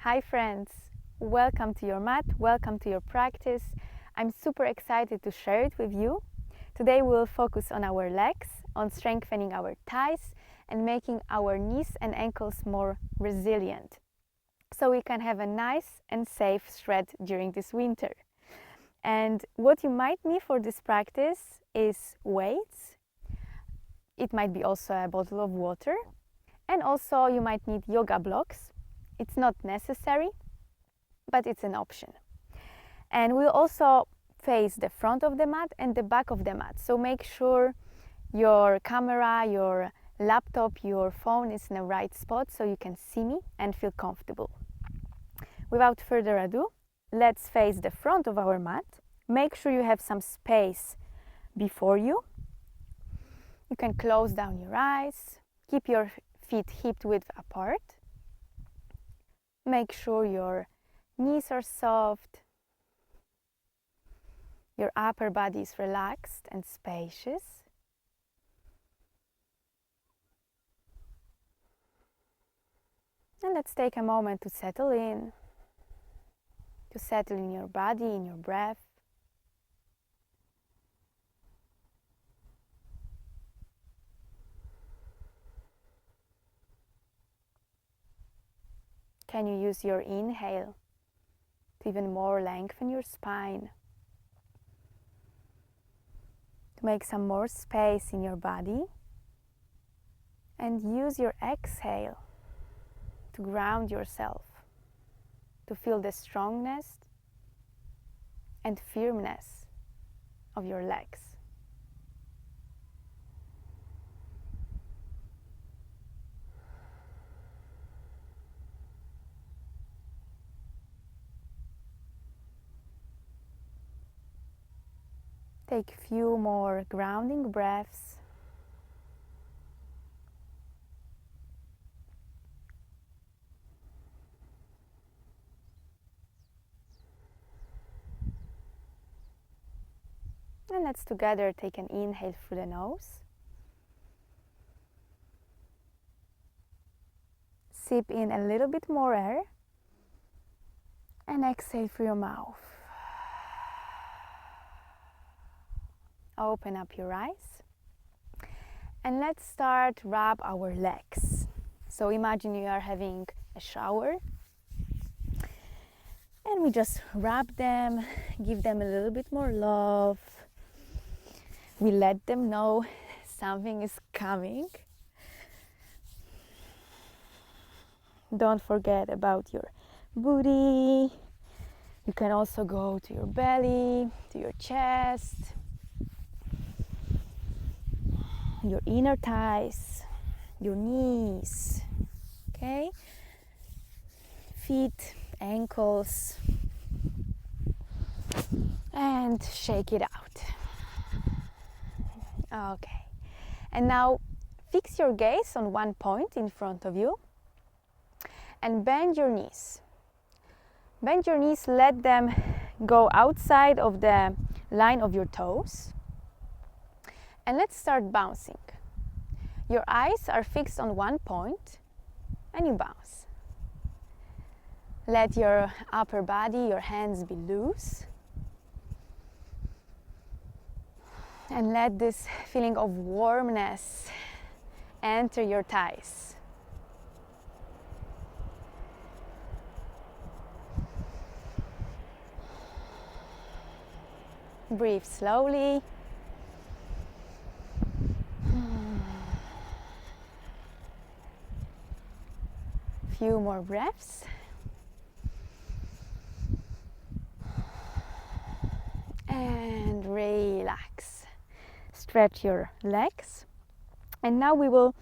Hi friends, welcome to your mat, welcome to your practice. I'm super excited to share it with you. Today we will focus on our legs, on strengthening our thighs and making our knees and ankles more resilient, so we can have a nice and safe stride during this winter. And what you might need for this practice is weights. It might be also a bottle of water, and also you might need yoga blocks. It's not necessary, but it's an option. And we'll also face the front of the mat and the back of the mat. So make sure your camera, your laptop, your phone is in the right spot so you can see me and feel comfortable. Without further ado, let's face the front of our mat. Make sure you have some space before you. You can close down your eyes. Keep your feet hip width apart. Make sure your knees are soft, your upper body is relaxed and spacious. And let's take a moment to settle in your body, in your breath. Can you use your inhale to even more lengthen your spine, to make some more space in your body, and use your exhale to ground yourself, to feel the strongness and firmness of your legs. Take a few more grounding breaths. And let's together take an inhale through the nose. Sip in a little bit more air. And exhale through your mouth. Open up your eyes. And let's start rub our legs. So imagine you are having a shower. And we just rub them, give them a little bit more love. We let them know something is coming. Don't forget about your booty. You can also go to your belly, to your chest, your inner thighs, your knees, okay? Feet, ankles, and shake it out. Okay, and now fix your gaze on one point in front of you and bend your knees. Bend your knees, let them go outside of the line of your toes. And let's start bouncing. Your eyes are fixed on one point and you bounce. Let your upper body, your hands be loose. And let this feeling of warmness enter your thighs. Breathe slowly. Few more breaths. And relax. Stretch your legs. And now we will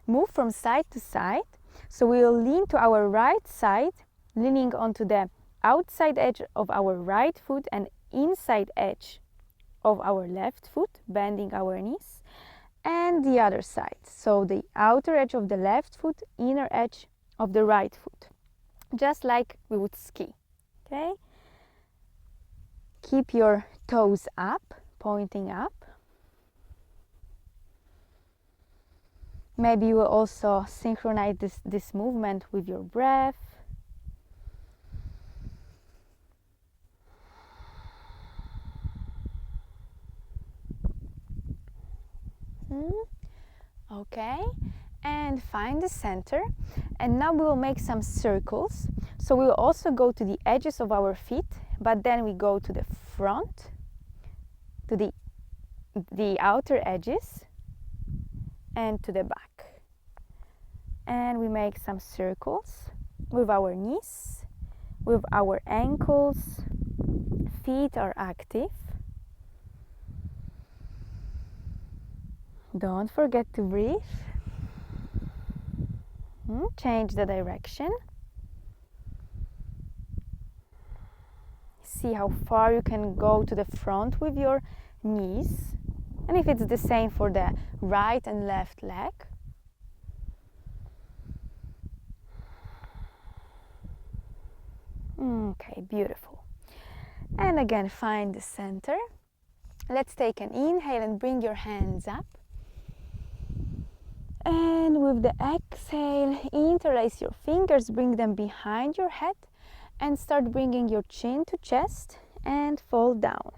move from side to side. So we will lean to our right side, leaning onto the outside edge of our right foot and inside edge of our left foot, bending our knees, and the other side. So the outer edge of the left foot, inner edge of the right foot, just like we would ski, okay? Keep your toes up, pointing up. Maybe you will also synchronize this movement with your breath. Okay, and find the center. And now we will make some circles. So we will also go to the edges of our feet, but then we go to the front, to the outer edges, and to the back. And we make some circles with our knees, with our ankles. Feet are active. Don't forget to breathe. Change the direction. See how far you can go to the front with your knees. And if it's the same for the right and left leg. Okay, beautiful. And again, find the center. Let's take an inhale and bring your hands up. And with the exhale, interlace your fingers, bring them behind your head, and start bringing your chin to chest and fall down.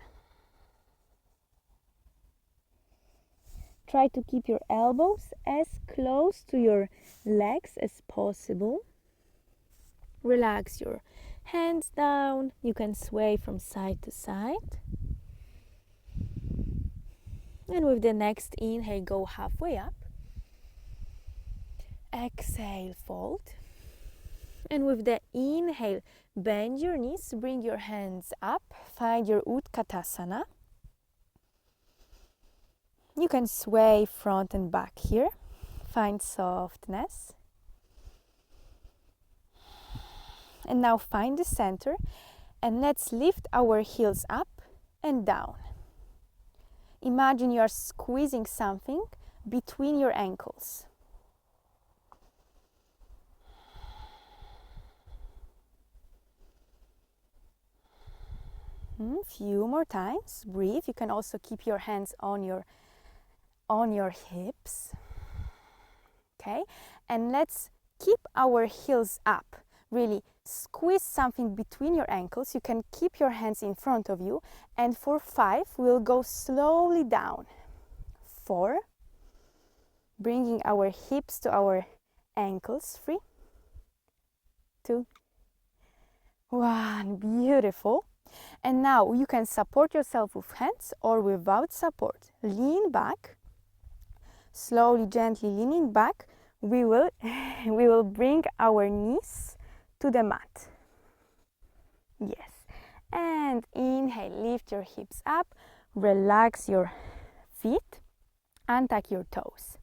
Try to keep your elbows as close to your legs as possible. Relax your hands down. You can sway from side to side. And with the next inhale, go halfway up. Exhale, fold. And with the inhale, bend your knees, bring your hands up, find your Utkatasana. You can sway front and back here, find softness. And now find the center, and let's lift our heels up and down. Imagine you are squeezing something between your ankles. Few more times. Breathe. You can also keep your hands on your hips. Okay, and let's keep our heels up. Really squeeze something between your ankles. You can keep your hands in front of you, and for 5 we'll go slowly down. 4, bringing our hips to our ankles. 3, 2, 1. Beautiful. And now you can support yourself with hands or without support. Lean back. Slowly, gently leaning back, we will bring our knees to the mat. Yes. And inhale, lift your hips up, relax your feet, untuck your toes.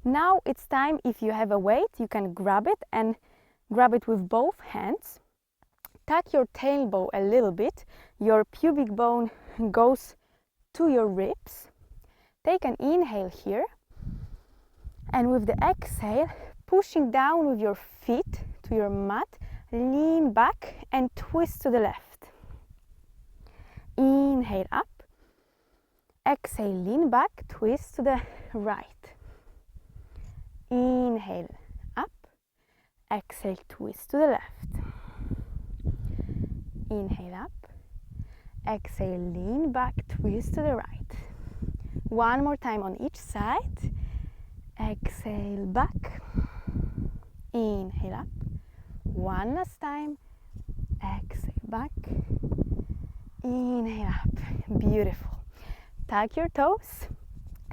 Now it's time, if you have a weight, you can grab it and grab it with both hands. Tuck your tailbone a little bit. Your pubic bone goes to your ribs. Take an inhale here. And with the exhale, pushing down with your feet to your mat, lean back and twist to the left. Inhale up. Exhale, lean back, twist to the right. Inhale up. Exhale, twist to the left. Inhale up. Exhale, lean back, twist to the right. One more time on each side. Exhale, back. Inhale up. One last time. Exhale, back. Inhale up. Beautiful. Tuck your toes.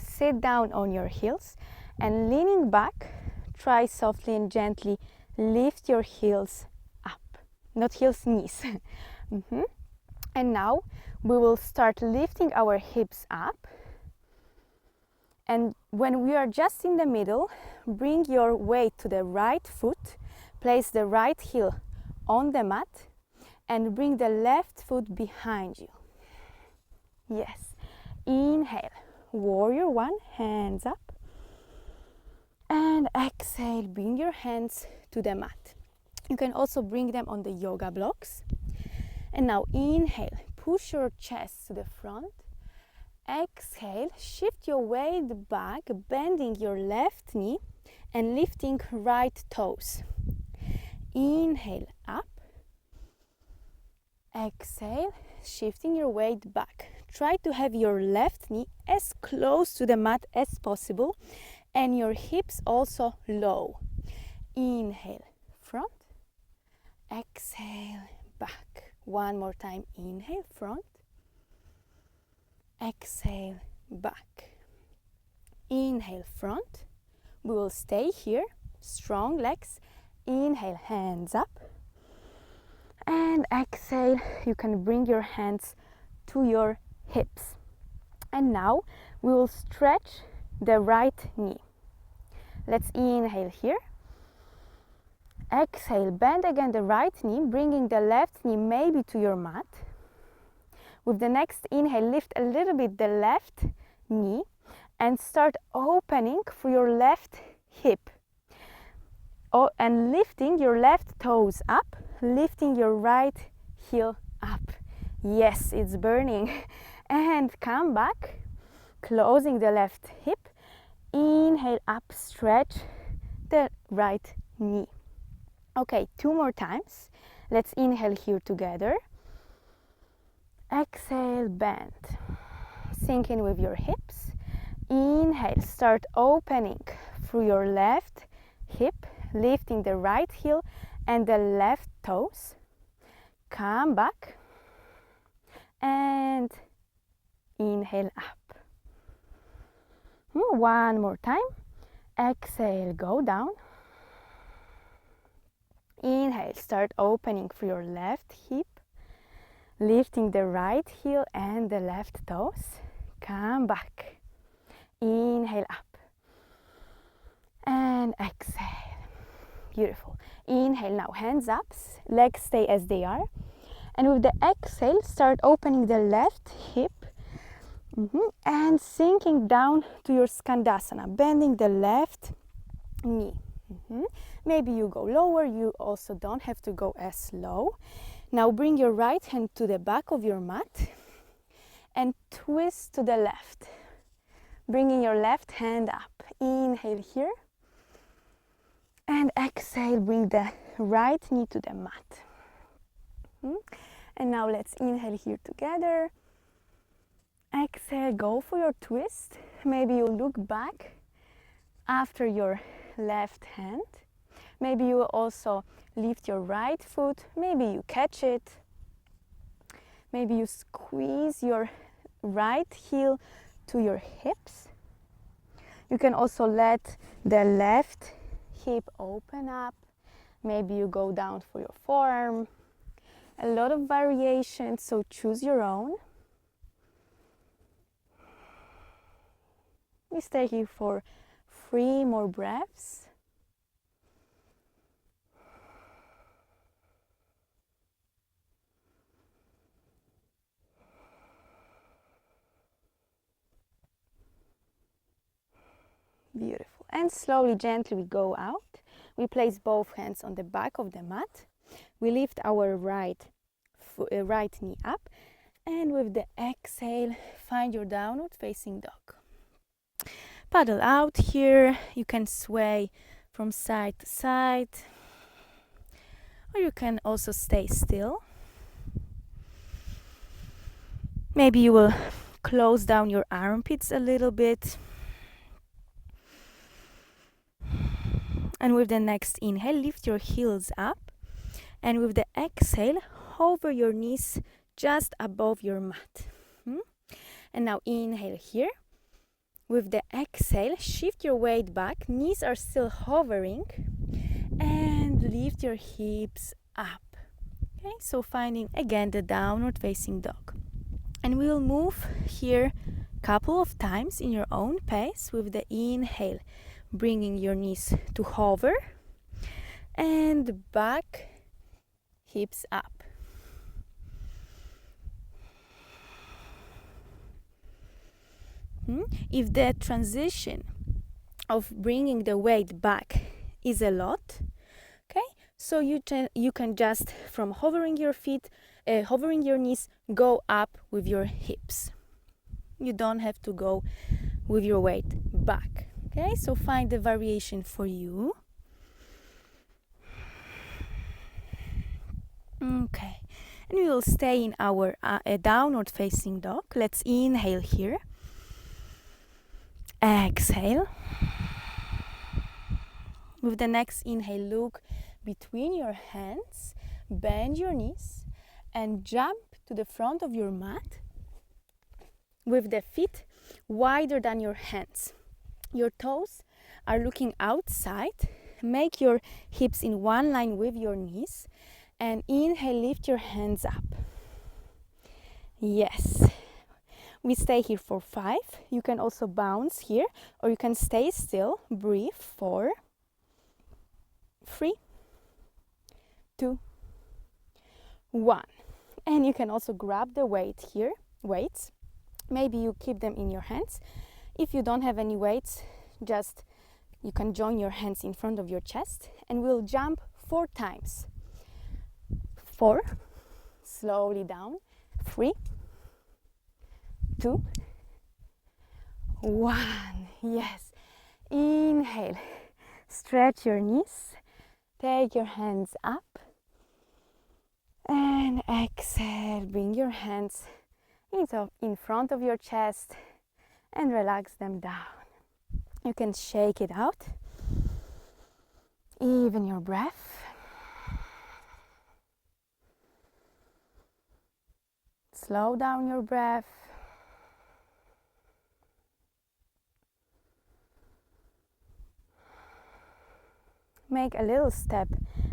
Sit down on your heels. And leaning back, try softly and gently lift your heels up. Not heels, knees. And now we will start lifting our hips up. And when we are just in the middle, bring your weight to the right foot, place the right heel on the mat, and bring the left foot behind you. Yes. Inhale, warrior 1, hands up. And exhale, bring your hands to the mat. You can also bring them on the yoga blocks. And now inhale, push your chest to the front. Exhale, shift your weight back, bending your left knee and lifting right toes. Inhale up. Exhale, shifting your weight back. try to have your left knee as close to the mat as possible and your hips also low. Inhale, front. Exhale, back. One more time. Inhale, front. Exhale, back. Inhale, front. We will stay here. Strong legs. Inhale, hands up. And exhale, you can bring your hands to your hips. And now we will stretch the right knee. Let's inhale here. Exhale, bend again the right knee, bringing the left knee maybe to your mat. With the next inhale, lift a little bit the left knee and start opening for your left hip. Oh, and lifting your left toes up, lifting your right heel up. Yes, it's burning. And come back, closing the left hip. Inhale up, stretch the right knee. Okay, 2 more times. Let's inhale here together. Exhale, bend. Sink in with your hips. Inhale, start opening through your left hip, lifting the right heel and the left toes. Come back and inhale up. One more time. Exhale, go down. Inhale, start opening through your left hip, lifting the right heel and the left toes. Come back. Inhale up. And exhale. Beautiful. Inhale now, hands up, legs stay as they are. And with the exhale, start opening the left hip and sinking down to your Skandasana, bending the left knee. Maybe you go lower, you also don't have to go as low. Now bring your right hand to the back of your mat and twist to the left, bringing your left hand up. Inhale here and exhale, bring the right knee to the mat. And now let's inhale here together. Exhale, go for your twist. Maybe you look back after your left hand. Maybe you also lift your right foot. Maybe you catch it. Maybe you squeeze your right heel to your hips. You can also let the left hip open up. Maybe you go down for your forearm. A lot of variations, so choose your own. We stay here for 3 more breaths. Beautiful. And slowly, gently we go out. We place both hands on the back of the mat. We lift our right knee up. And with the exhale, find your downward facing dog. Paddle out here. You can sway from side to side. Or you can also stay still. Maybe you will close down your armpits a little bit. And with the next inhale, lift your heels up. And with the exhale, hover your knees just above your mat. And now inhale here. With the exhale, shift your weight back. Knees are still hovering. And lift your hips up. Okay, so finding again the downward facing dog. And we will move here a couple of times in your own pace with the inhale, bringing your knees to hover. And back, hips up. If the transition of bringing the weight back is a lot, okay, so you can just from hovering your feet, hovering your knees, go up with your hips. You don't have to go with your weight back. Okay, so find the variation for you. Okay, And we will stay in our downward facing dog. Let's inhale here. Exhale. With the next inhale, look between your hands, bend your knees, and jump to the front of your mat with the feet wider than your hands. Your toes are looking outside. Make your hips in one line with your knees, and inhale, lift your hands up. Yes. We stay here for 5. You can also bounce here, or you can stay still. Breathe. 4, 3, 2, 1. And you can also grab the weights. Maybe you keep them in your hands. If you don't have any weights, just you can join your hands in front of your chest, and we'll jump 4 times. 4, slowly down. 3, 2, 1. Yes. Inhale. Stretch your knees. Take your hands up. And exhale. Bring your hands in front of your chest and relax them down. You can shake it out. Even your breath. Slow down your breath. Make a little step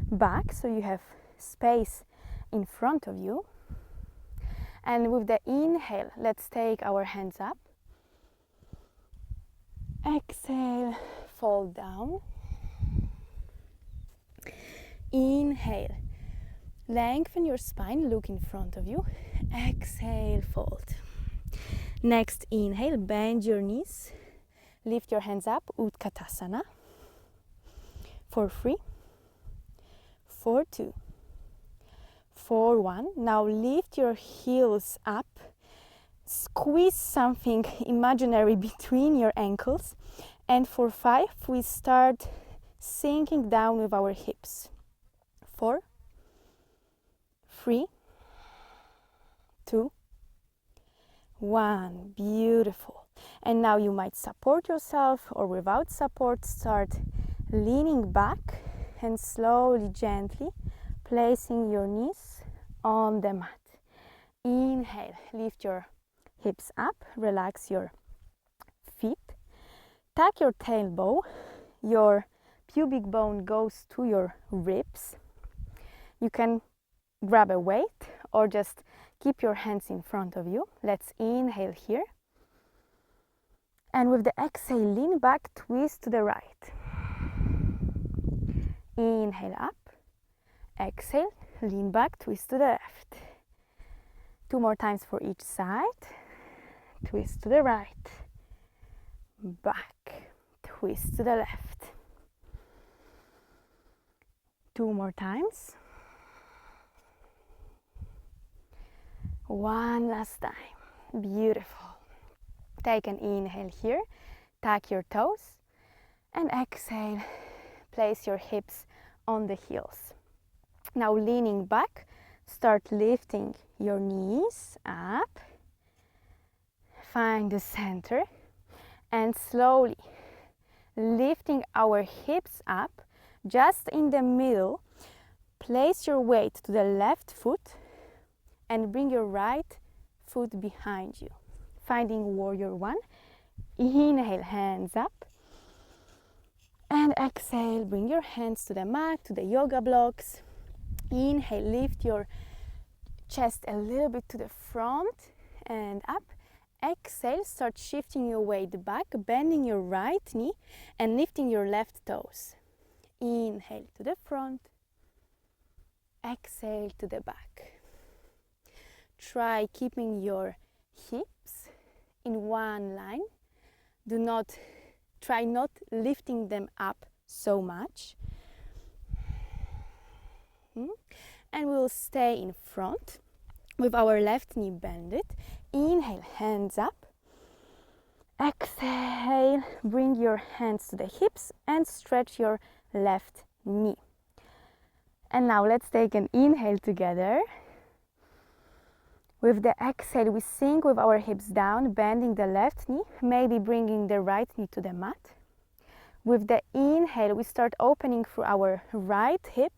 back so you have space in front of you. And with the inhale, let's take our hands up. Exhale, fold down. Inhale, lengthen your spine, look in front of you. Exhale, fold. Next inhale, bend your knees. Lift your hands up, Utkatasana. For 3, 4, 2, 4, 1. Now lift your heels up. Squeeze something imaginary between your ankles. And for 5, we start sinking down with our hips. 4, 3, 2, 1. Beautiful. And now you might support yourself, or without support, start leaning back and slowly, gently placing your knees on the mat. Inhale, lift your hips up, relax your feet. Tuck your tailbone, your pubic bone goes to your ribs. You can grab a weight or just keep your hands in front of you. Let's inhale here. And with the exhale, lean back, twist to the right. Inhale up, exhale, lean back, twist to the left. 2 more times for each side. Twist to the right, back, twist to the left. 2 more times. 1 last time. Beautiful. Take an inhale here, tuck your toes, and exhale, place your hips on the heels. Now leaning back, start lifting your knees up, find the center, and slowly lifting our hips up just in the middle. Place your weight to the left foot and bring your right foot behind you. Finding warrior 1. Inhale, hands up. And exhale, bring your hands to the mat, to the yoga blocks. Inhale, lift your chest a little bit to the front and up. Exhale, start shifting your weight back, bending your right knee and lifting your left toes. Inhale to the front. Exhale to the back. Try keeping your hips in one line. Try not lifting them up so much. And we'll stay in front with our left knee bended. Inhale, hands up. Exhale, bring your hands to the hips and stretch your left knee. And now let's take an inhale together. With the exhale, we sink with our hips down, bending the left knee, maybe bringing the right knee to the mat. With the inhale, we start opening through our right hip,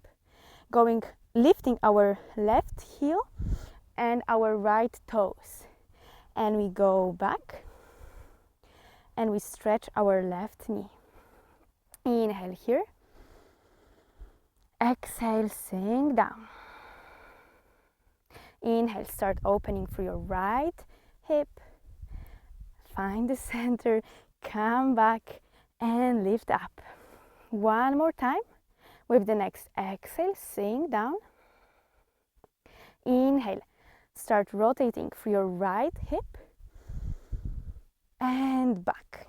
lifting our left heel and our right toes. And we go back and we stretch our left knee. Inhale here. Exhale, sink down. Inhale, start opening through your right hip. Find the center, come back and lift up. One more time. With the next exhale, sink down. Inhale, start rotating through your right hip and back.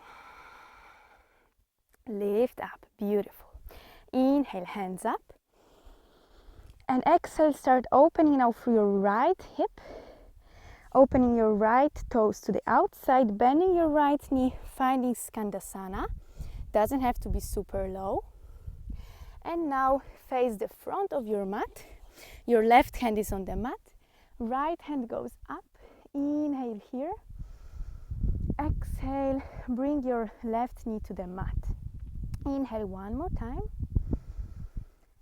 Lift up, beautiful. Inhale, hands up. And exhale, start opening now through your right hip, opening your right toes to the outside, bending your right knee, finding Skandasana. Doesn't have to be super low. And now face the front of your mat. Your left hand is on the mat, right hand goes up. Inhale here. Exhale, bring your left knee to the mat. Inhale one more time.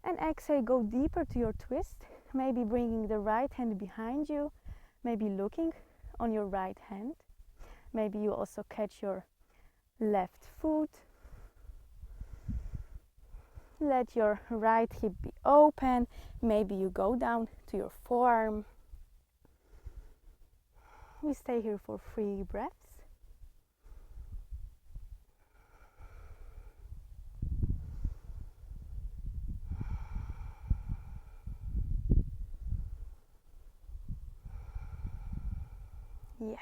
And exhale, go deeper to your twist, maybe bringing the right hand behind you, maybe looking on your right hand. Maybe you also catch your left foot. Let your right hip be open. Maybe you go down to your forearm. We stay here for 3 breaths. Yes.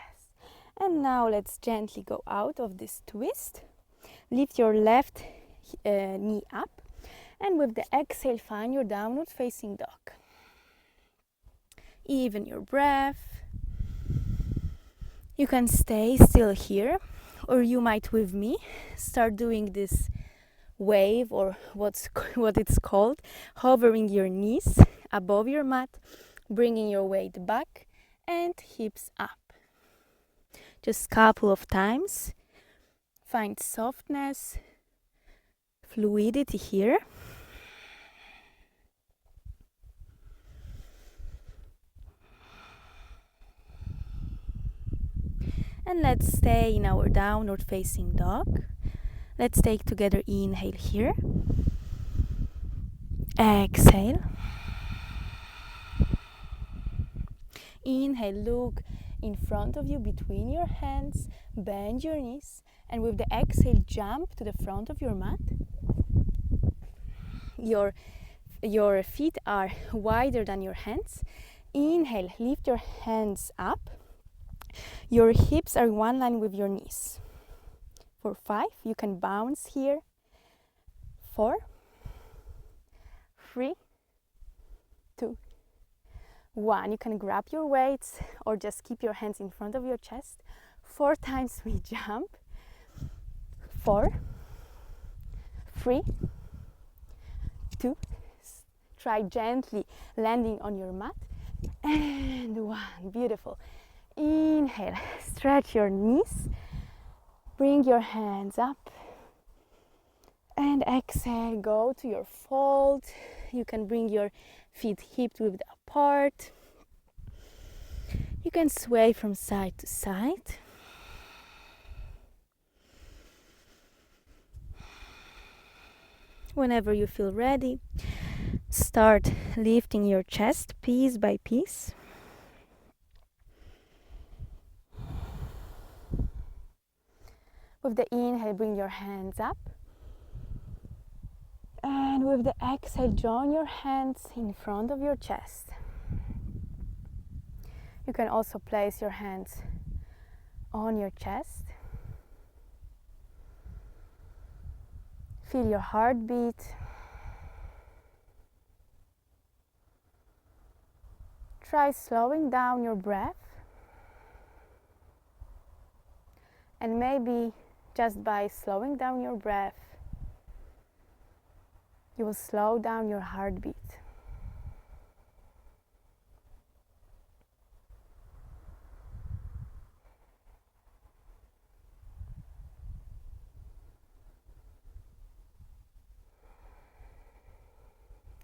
And now let's gently go out of this twist. Lift your left knee up. And with the exhale, find your downward facing dog. Even your breath. You can stay still here, or you might with me start doing this wave, or what it's called, hovering your knees above your mat, bringing your weight back and hips up. Just a couple of times. Find softness, fluidity here. And let's stay in our downward facing dog. Let's take together inhale here. Exhale. Inhale, look in front of you between your hands, bend your knees, and with the exhale, jump to the front of your mat. Your feet are wider than your hands. Inhale, lift your hands up. Your hips are in one line with your knees. For 5, you can bounce here. 4, 3, 2, 1. You can grab your weights or just keep your hands in front of your chest. 4 times we jump. 4, 3, 2. Try gently landing on your mat. And 1. Beautiful. Inhale, stretch your knees, bring your hands up, and exhale, go to your fold. You can bring your feet hip-width apart. You can sway from side to side. Whenever you feel ready, start lifting your chest piece by piece. With the inhale, bring your hands up. And with the exhale, join your hands in front of your chest. You can also place your hands on your chest. Feel your heartbeat. Try slowing down your breath. And maybe just by slowing down your breath, you will slow down your heartbeat.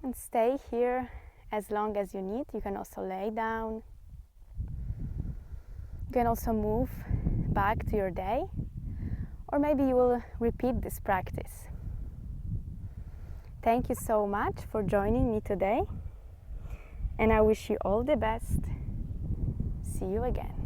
And stay here as long as you need. You can also lay down. You can also move back to your day, or maybe you will repeat this practice. Thank you so much for joining me today, and I wish you all the best. See you again.